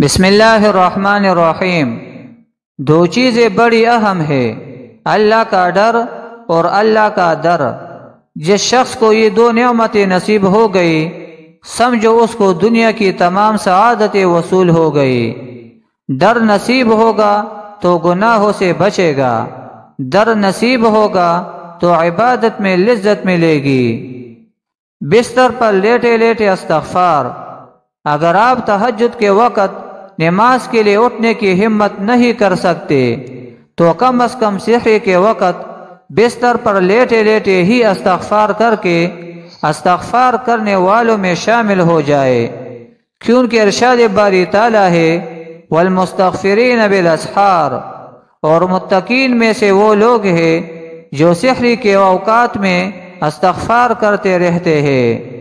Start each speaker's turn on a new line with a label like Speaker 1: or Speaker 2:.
Speaker 1: بسم اللہ الرحمن الرحیم۔ دو چیزیں بڑی اہم ہے، اللہ کا ڈر اور اللہ کا در۔ جس شخص کو یہ دو نعمتیں نصیب ہو گئی، سمجھو اس کو دنیا کی تمام سعادتیں وصول ہو گئی۔ ڈر نصیب ہوگا تو گناہوں سے بچے گا، در نصیب ہوگا تو عبادت میں لذت ملے گی۔ بستر پر لیٹے لیٹے استغفار۔ اگر آپ تہجد کے وقت نماز کے لیے اٹھنے کی ہمت نہیں کر سکتے تو کم از کم سحری کے وقت بستر پر لیٹے لیٹے ہی استغفار کر کے استغفار کرنے والوں میں شامل ہو جائے، کیونکہ ارشاد باری تعالیٰ ہے والمستغفرین بالاسحار، اور متقین میں سے وہ لوگ ہیں جو سحری کے اوقات میں استغفار کرتے رہتے ہیں۔